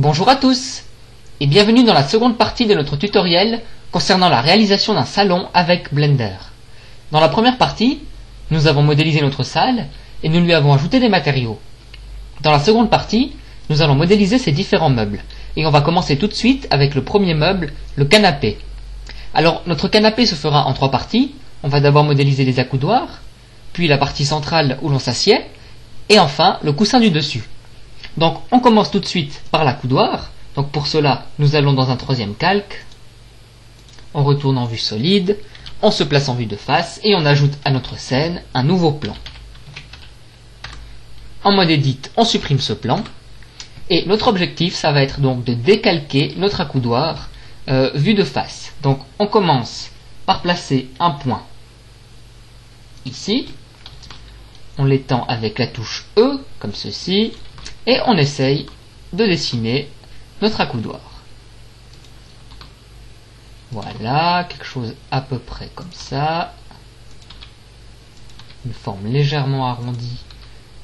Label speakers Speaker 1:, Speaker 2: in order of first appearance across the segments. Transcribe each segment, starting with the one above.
Speaker 1: Bonjour à tous et bienvenue dans la seconde partie de notre tutoriel concernant la réalisation d'un salon avec Blender. Dans la première partie, nous avons modélisé notre salle et nous lui avons ajouté des matériaux. Dans la seconde partie, nous allons modéliser ces différents meubles et on va commencer tout de suite avec le premier meuble, le canapé. Alors notre canapé se fera en trois parties. On va d'abord modéliser les accoudoirs, puis la partie centrale où l'on s'assied et enfin le coussin du dessus. Donc on commence tout de suite par l'accoudoir. Donc pour cela, nous allons dans un troisième calque, on retourne en vue solide, on se place en vue de face et on ajoute à notre scène un nouveau plan. En mode Edit, on supprime ce plan et notre objectif, ça va être donc de décalquer notre accoudoir vue de face. Donc on commence par placer un point ici, on l'étend avec la touche E comme ceci. Et on essaye de dessiner notre accoudoir. Voilà, quelque chose à peu près comme ça. Une forme légèrement arrondie,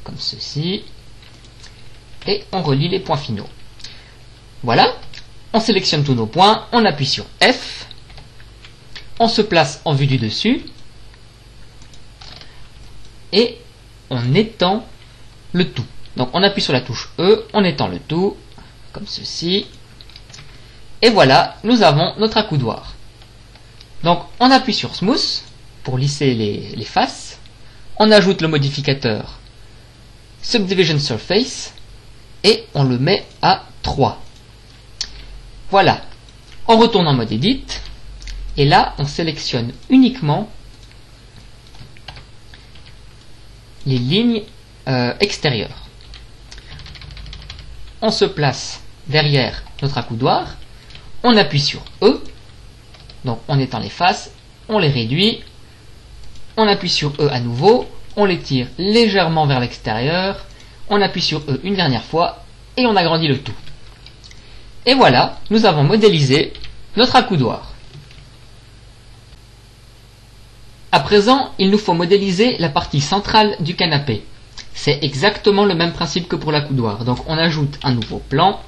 Speaker 1: comme ceci. Et on relie les points finaux. Voilà, on sélectionne tous nos points, on appuie sur F. On se place en vue du dessus. Et on étend le tout. Donc on appuie sur la touche E, on étend le tout, comme ceci. Et voilà, nous avons notre accoudoir. Donc on appuie sur Smooth pour lisser les faces. On ajoute le modificateur Subdivision Surface et on le met à 3. Voilà, on retourne en mode Edit. Et là, on sélectionne uniquement les lignes extérieures. On se place derrière notre accoudoir, on appuie sur E, donc on étend les faces, on les réduit, on appuie sur E à nouveau, on les tire légèrement vers l'extérieur, on appuie sur E une dernière fois et on agrandit le tout. Et voilà, nous avons modélisé notre accoudoir. À présent, il nous faut modéliser la partie centrale du canapé. C'est exactement le même principe que pour l'accoudoir. Donc on ajoute un nouveau plan.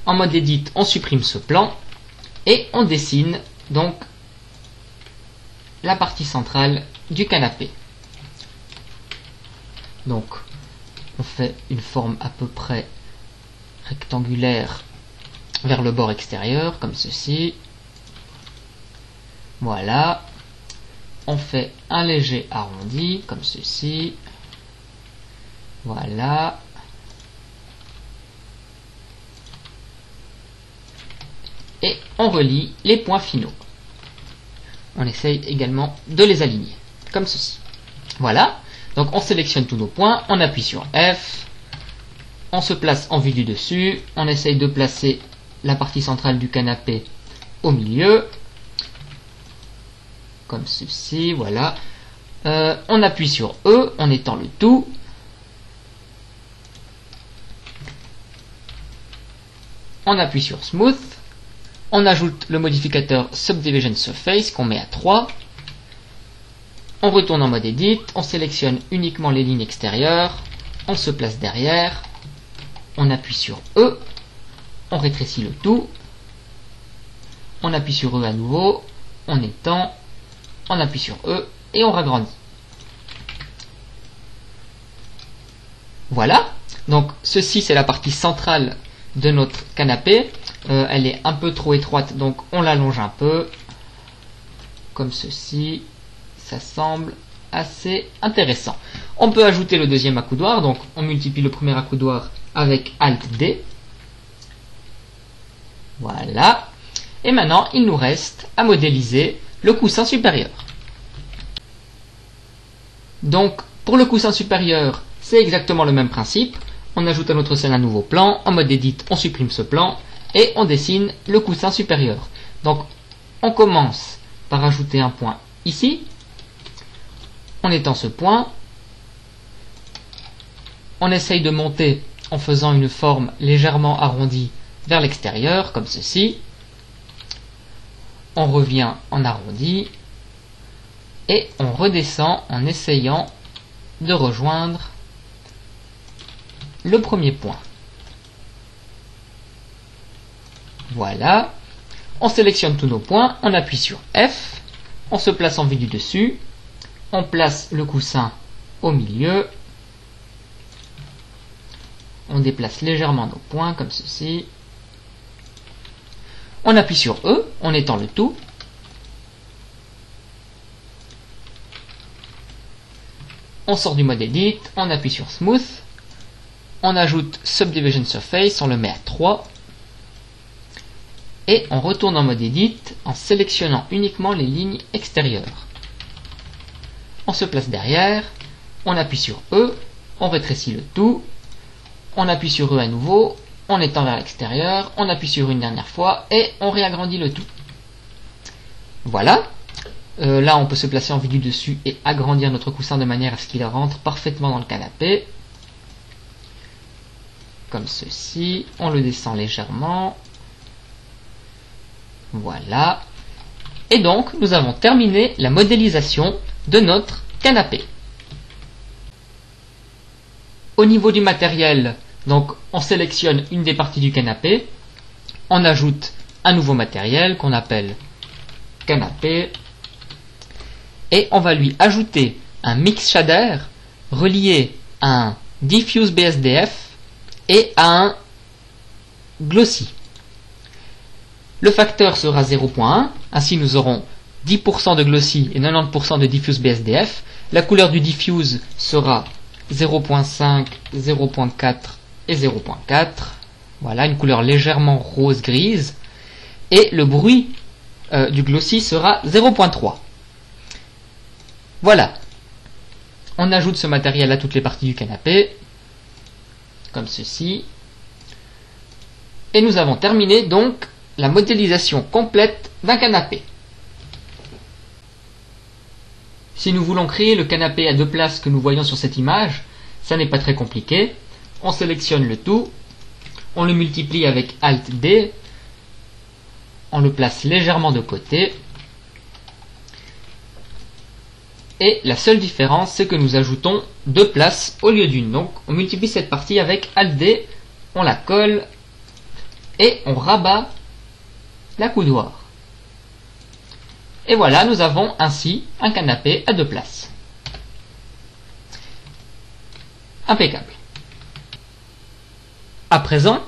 Speaker 1: En mode Edit, on supprime ce plan. Et on dessine donc la partie centrale du canapé. Donc on fait une forme à peu près rectangulaire vers le bord extérieur, comme ceci. Voilà. On fait un léger arrondi, comme ceci. Voilà. Et on relie les points finaux. On essaye également de les aligner, comme ceci. Voilà. Donc on sélectionne tous nos points, on appuie sur F. On se place en vue du dessus. On essaye de placer la partie centrale du canapé au milieu. Comme ceci, voilà. On appuie sur E, on étend le tout. On appuie sur Smooth. On ajoute le modificateur Subdivision Surface qu'on met à 3. On retourne en mode Edit. On sélectionne uniquement les lignes extérieures. On se place derrière. On appuie sur E. On rétrécit le tout. On appuie sur E à nouveau. On étend. On appuie sur E et on ragrandit. Voilà. Donc ceci c'est la partie centrale de notre canapé. Elle est un peu trop étroite, donc on l'allonge un peu. Comme ceci. Ça semble assez intéressant. On peut ajouter le deuxième accoudoir. Donc on multiplie le premier accoudoir avec Alt D. Voilà. Et maintenant il nous reste à modéliser le coussin supérieur. Donc pour le coussin supérieur, c'est exactement le même principe. On ajoute à notre scène un nouveau plan. En mode Edit, on supprime ce plan et on dessine le coussin supérieur. Donc on commence par ajouter un point ici. On étend ce point. On essaye de monter en faisant une forme légèrement arrondie vers l'extérieur, comme ceci. On revient en arrondi et on redescend en essayant de rejoindre le premier point. Voilà. On sélectionne tous nos points, on appuie sur F, on se place en vue du dessus, on place le coussin au milieu, on déplace légèrement nos points comme ceci, on appuie sur E, on étend le tout, on sort du mode Edit, on appuie sur Smooth, on ajoute Subdivision Surface, on le met à 3, et on retourne en mode Edit en sélectionnant uniquement les lignes extérieures. On se place derrière, on appuie sur E, on rétrécit le tout, on appuie sur E à nouveau, on étend vers l'extérieur, on appuie sur une dernière fois et on réagrandit le tout. Voilà. Là on peut se placer en vue du dessus et agrandir notre coussin de manière à ce qu'il rentre parfaitement dans le canapé. Comme ceci, on le descend légèrement. Voilà. Et donc, nous avons terminé la modélisation de notre canapé. Au niveau du matériel, donc, on sélectionne une des parties du canapé, on ajoute un nouveau matériel qu'on appelle canapé, et on va lui ajouter un mix shader relié à un diffuse BSDF et à un glossy. Le facteur sera 0.1, ainsi nous aurons 10% de glossy et 90% de diffuse BSDF. La couleur du diffuse sera 0.5, 0.4 et 0.4. Voilà, une couleur légèrement rose-grise. Et le bruit du glossy sera 0.3. Voilà. On ajoute ce matériel à toutes les parties du canapé, comme ceci. Et nous avons terminé donc la modélisation complète d'un canapé. Si nous voulons créer le canapé à deux places que nous voyons sur cette image, ça n'est pas très compliqué. On sélectionne le tout, on le multiplie avec Alt D, on le place légèrement de côté, et la seule différence c'est que nous ajoutons deux places au lieu d'une. Donc on multiplie cette partie avec Alt D, on la colle et on rabat la coudoir. Et voilà, nous avons ainsi un canapé à deux places. Impeccable. À présent,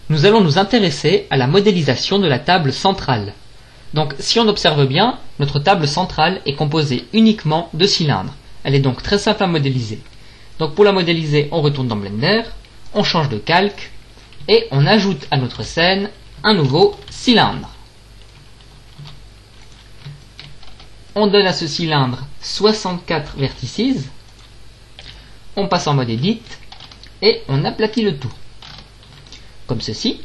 Speaker 1: nous allons nous intéresser à la modélisation de la table centrale. Donc, si on observe bien, notre table centrale est composée uniquement de cylindres. Elle est donc très simple à modéliser. Donc, pour la modéliser, on retourne dans Blender, on change de calque, et on ajoute à notre scène un nouveau cylindre. On donne à ce cylindre 64 vertices, on passe en mode Edit, et on aplatit le tout. Comme ceci,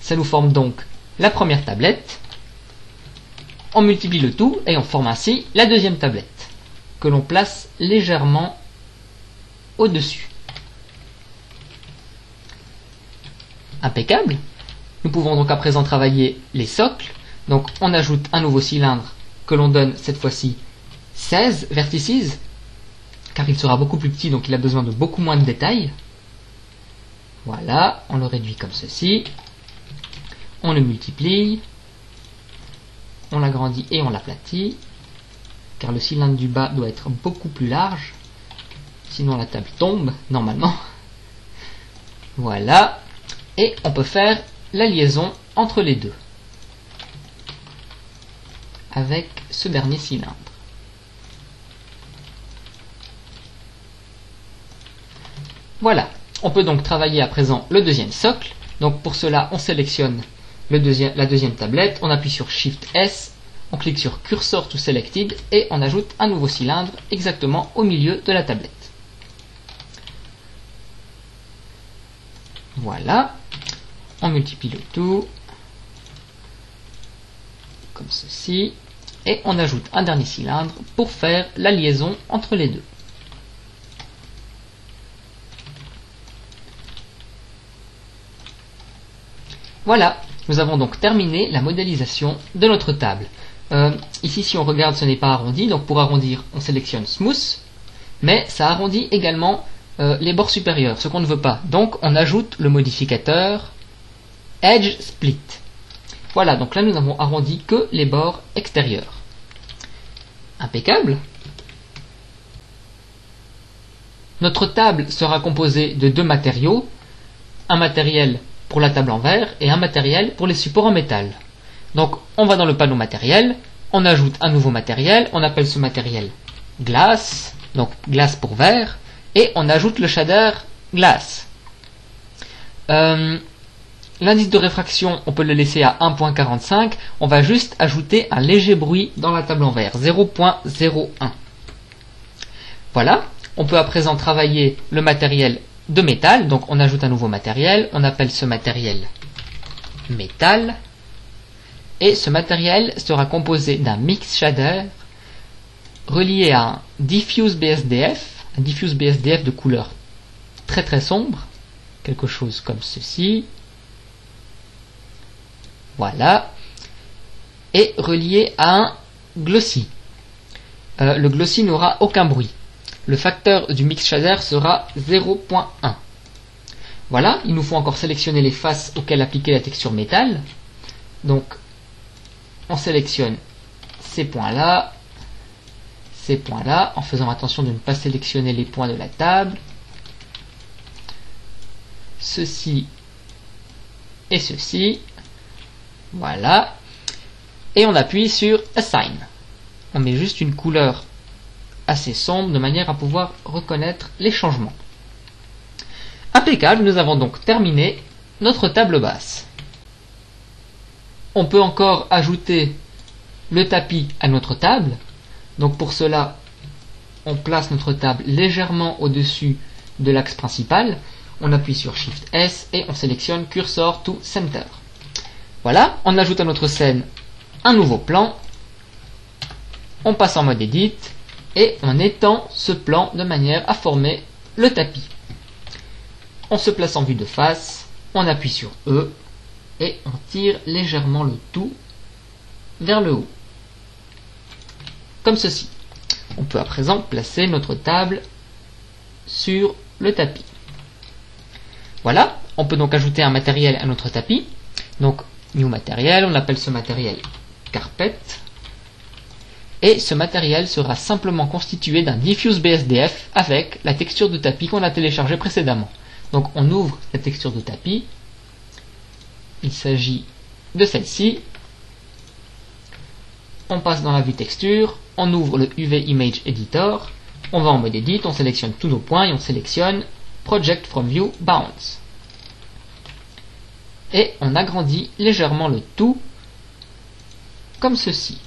Speaker 1: ça nous forme donc la première tablette, on multiplie le tout, et on forme ainsi la deuxième tablette, que l'on place légèrement au-dessus. Impeccable. Nous pouvons donc à présent travailler les socles, donc on ajoute un nouveau cylindre, que l'on donne cette fois-ci 16 vertices, car il sera beaucoup plus petit, donc il a besoin de beaucoup moins de détails. Voilà, on le réduit comme ceci, on le multiplie, on l'agrandit et on l'aplatit, car le cylindre du bas doit être beaucoup plus large, sinon la table tombe, normalement. Voilà, et on peut faire la liaison entre les deux, avec ce dernier cylindre. Voilà, on peut donc travailler à présent le deuxième socle. Donc pour cela, on sélectionne la deuxième tablette, on appuie sur Shift S, on clique sur Cursor to Selected et on ajoute un nouveau cylindre exactement au milieu de la tablette. Voilà, on multiplie le tout, comme ceci, et on ajoute un dernier cylindre pour faire la liaison entre les deux. Voilà, nous avons donc terminé la modélisation de notre table. Ici, si on regarde, ce n'est pas arrondi, donc pour arrondir, on sélectionne Smooth, mais ça arrondit également les bords supérieurs, ce qu'on ne veut pas. Donc, on ajoute le modificateur Edge Split. Voilà, donc là nous n'avons arrondi que les bords extérieurs. Impeccable. Notre table sera composée de deux matériaux, un matériel pour la table en verre et un matériel pour les supports en métal. Donc on va dans le panneau matériel, on ajoute un nouveau matériel, on appelle ce matériel glace, donc glace pour verre, et on ajoute le shader glace. L'indice de réfraction, on peut le laisser à 1.45, on va juste ajouter un léger bruit dans la table en verre, 0.01. Voilà, on peut à présent travailler le matériel de métal, donc on ajoute un nouveau matériel, on appelle ce matériel métal, et ce matériel sera composé d'un mix shader relié à un diffuse BSDF, de couleur très très sombre, quelque chose comme ceci, voilà, et relié à un glossy. Le glossy n'aura aucun bruit. Le facteur du mix shader sera 0.1. Voilà, il nous faut encore sélectionner les faces auxquelles appliquer la texture métal. Donc, on sélectionne ces points-là, en faisant attention de ne pas sélectionner les points de la table. Ceci et ceci. Voilà. Et on appuie sur Assign. On met juste une couleur assez sombre de manière à pouvoir reconnaître les changements. Impeccable, nous avons donc terminé notre table basse. On peut encore ajouter le tapis à notre table. Donc pour cela, on place notre table légèrement au-dessus de l'axe principal. On appuie sur Shift S et on sélectionne Cursor to Center. Voilà, on ajoute à notre scène un nouveau plan. On passe en mode Edit et on étend ce plan de manière à former le tapis. On se place en vue de face, on appuie sur E et on tire légèrement le tout vers le haut. Comme ceci. On peut à présent placer notre table sur le tapis. Voilà, on peut donc ajouter un matériel à notre tapis. Donc, New Matériel, on appelle ce matériel Carpet. Et ce matériel sera simplement constitué d'un diffuse BSDF avec la texture de tapis qu'on a téléchargée précédemment. Donc on ouvre la texture de tapis. Il s'agit de celle-ci. On passe dans la vue texture, on ouvre le UV Image Editor, on va en mode Edit, on sélectionne tous nos points et on sélectionne Project from View Bounds. Et on agrandit légèrement le tout, comme ceci.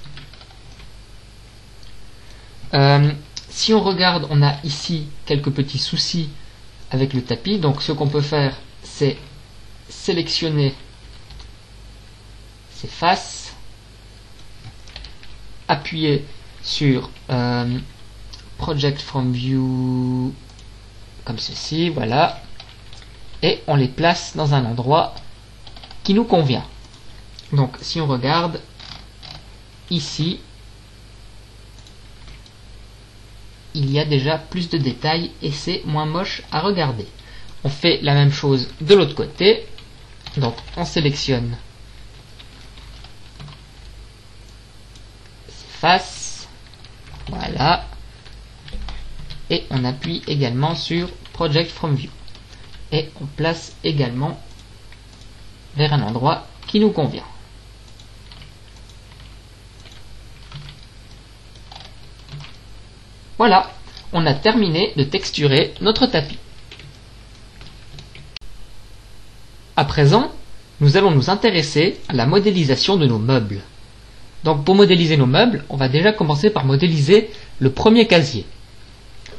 Speaker 1: Si on regarde, on a ici quelques petits soucis avec le tapis. Donc ce qu'on peut faire, c'est sélectionner ces faces, appuyer sur Project from View comme ceci, voilà, et on les place dans un endroit qui nous convient. Donc si on regarde ici, il y a déjà plus de détails et c'est moins moche à regarder. On fait la même chose de l'autre côté. Donc on sélectionne ces faces, voilà, et on appuie également sur Project from View et on place également vers un endroit qui nous convient. Voilà, on a terminé de texturer notre tapis. À présent, nous allons nous intéresser à la modélisation de nos meubles. Donc pour modéliser nos meubles, on va déjà commencer par modéliser le premier casier.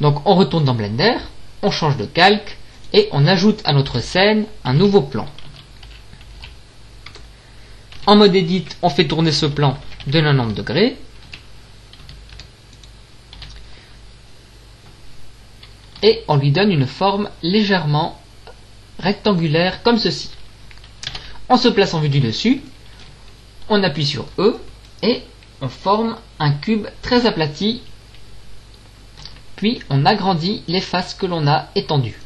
Speaker 1: Donc on retourne dans Blender, on change de calque et on ajoute à notre scène un nouveau plan. En mode Edit, on fait tourner ce plan de 90 degrés. Et on lui donne une forme légèrement rectangulaire comme ceci. On se place en vue du dessus, on appuie sur E et on forme un cube très aplati, puis on agrandit les faces que l'on a étendues.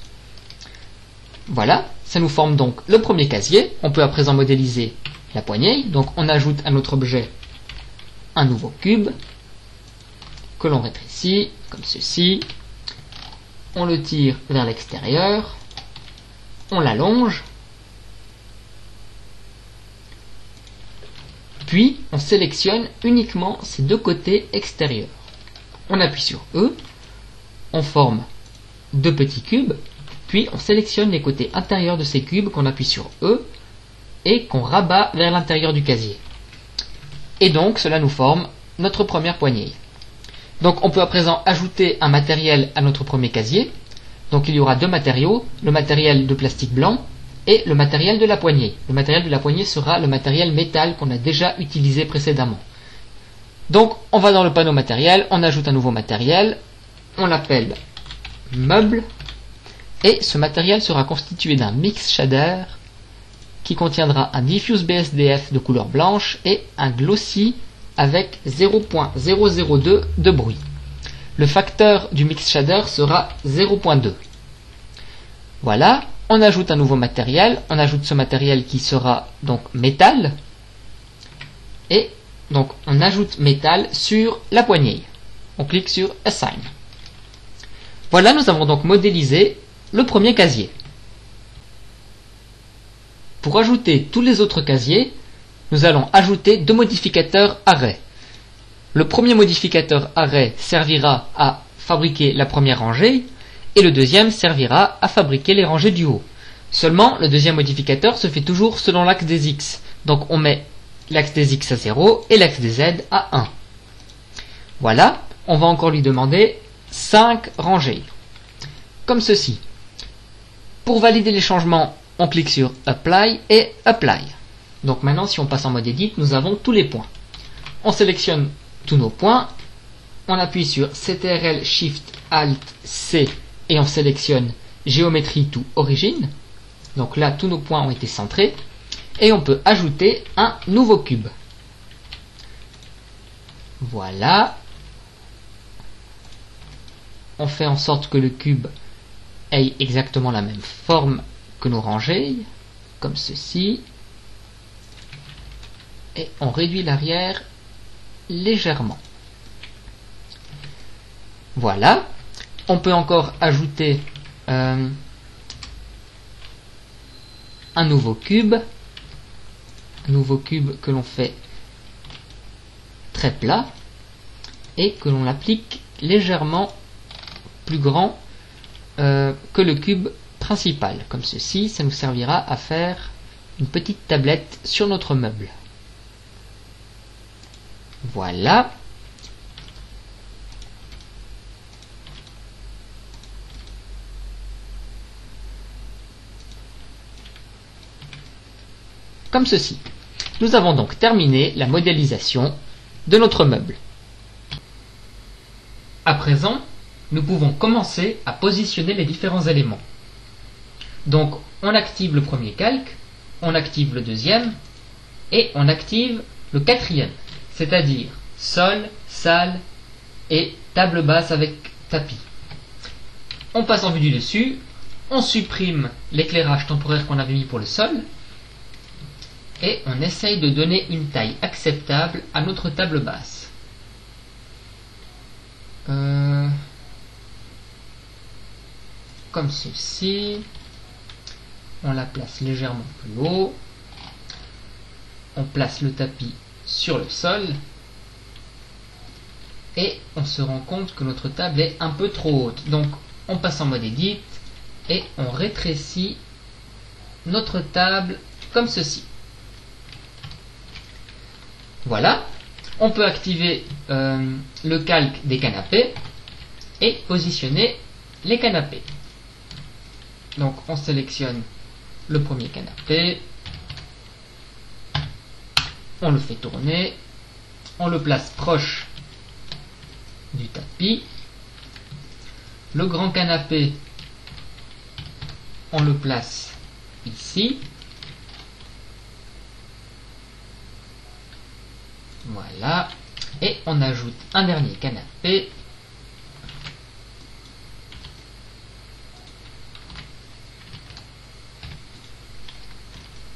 Speaker 1: Voilà, ça nous forme donc le premier casier. On peut à présent modéliser la poignée. Donc on ajoute à notre objet un nouveau cube que l'on rétrécit comme ceci. On le tire vers l'extérieur, on l'allonge, puis on sélectionne uniquement ces deux côtés extérieurs. On appuie sur E, on forme deux petits cubes, puis on sélectionne les côtés intérieurs de ces cubes qu'on appuie sur E et qu'on rabat vers l'intérieur du casier. Et donc cela nous forme notre première poignée. Donc on peut à présent ajouter un matériel à notre premier casier. Donc il y aura deux matériaux, le matériel de plastique blanc et le matériel de la poignée. Le matériel de la poignée sera le matériel métal qu'on a déjà utilisé précédemment. Donc on va dans le panneau matériel, on ajoute un nouveau matériel, on l'appelle meuble, et ce matériel sera constitué d'un mix shader qui contiendra un diffuse BSDF de couleur blanche et un glossy avec 0.002 de bruit. Le facteur du mix shader sera 0.2. Voilà, on ajoute un nouveau matériel, on ajoute ce matériel qui sera donc métal, et donc on ajoute métal sur la poignée. On clique sur Assign. Voilà, nous avons donc modélisé le premier casier. Pour ajouter tous les autres casiers, nous allons ajouter deux modificateurs array. Le premier modificateur array servira à fabriquer la première rangée et le deuxième servira à fabriquer les rangées du haut. Seulement, le deuxième modificateur se fait toujours selon l'axe des X. Donc on met l'axe des X à 0 et l'axe des Z à 1. Voilà, on va encore lui demander 5 rangées. Comme ceci. Pour valider les changements, on clique sur Apply et Apply. Donc maintenant, si on passe en mode Edit, nous avons tous les points. On sélectionne tous nos points, on appuie sur CTRL SHIFT ALT C et on sélectionne Géométrie to Origin. Donc là, tous nos points ont été centrés et on peut ajouter un nouveau cube. Voilà. On fait en sorte que le cube ait exactement la même forme que nos rangées, comme ceci. Et on réduit l'arrière légèrement. Voilà. On peut encore ajouter un nouveau cube. Un nouveau cube que l'on fait très plat et que l'on applique légèrement plus grand que le cube principal. Comme ceci, ça nous servira à faire une petite tablette sur notre meuble. Voilà. Comme ceci. Nous avons donc terminé la modélisation de notre meuble. À présent, nous pouvons commencer à positionner les différents éléments. Donc, on active le premier calque, on active le deuxième, et on active le quatrième, c'est-à-dire sol, salle et table basse avec tapis. On passe en vue du dessus, on supprime l'éclairage temporaire qu'on avait mis pour le sol, et on essaye de donner une taille acceptable à notre table basse. Comme ceci. On la place légèrement plus haut. On place le tapis sur le sol. Et on se rend compte que notre table est un peu trop haute. Donc on passe en mode Edit et on rétrécit notre table comme ceci. Voilà. On peut activer le calque des canapés et positionner les canapés. Donc on sélectionne le premier canapé, on le fait tourner, on le place proche du tapis. Le grand canapé, on le place ici. Voilà. Et on ajoute un dernier canapé.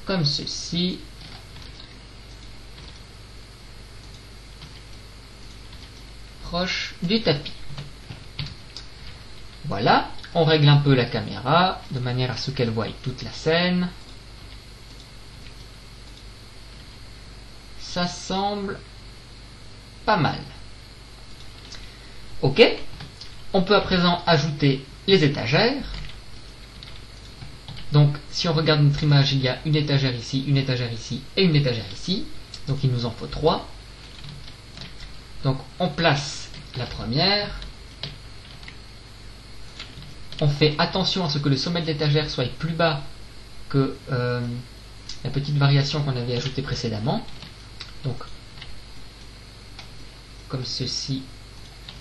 Speaker 1: Comme ceci. proche du tapis. Voilà, on règle un peu la caméra de manière à ce qu'elle voie toute la scène. Ça semble pas mal. Ok, on peut à présent ajouter les étagères. Donc si on regarde notre image, il y a une étagère ici et une étagère ici. Donc il nous en faut 3. Donc on place la première. On fait attention à ce que le sommet de l'étagère soit plus bas que la petite variation qu'on avait ajoutée précédemment. Donc comme ceci,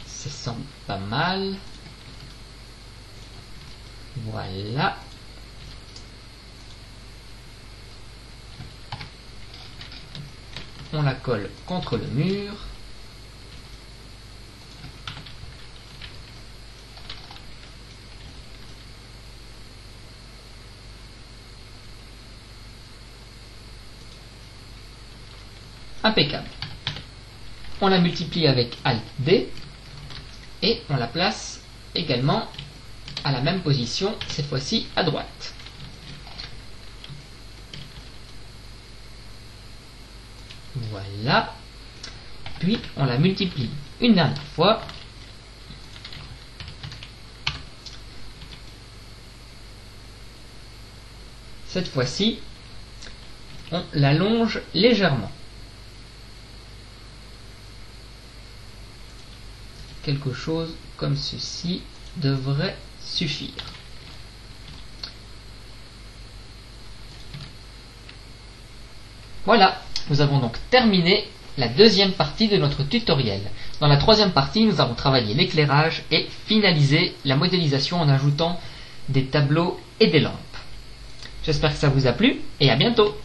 Speaker 1: ça semble pas mal. Voilà. On la colle contre le mur. Impeccable. On la multiplie avec Alt D et on la place également à la même position, cette fois-ci à droite. Voilà. Puis on la multiplie une dernière fois. Cette fois-ci, on l'allonge légèrement. Quelque chose comme ceci devrait suffire. Voilà, nous avons donc terminé la deuxième partie de notre tutoriel. Dans la troisième partie, nous avons travaillé l'éclairage et finalisé la modélisation en ajoutant des tableaux et des lampes. J'espère que ça vous a plu et à bientôt.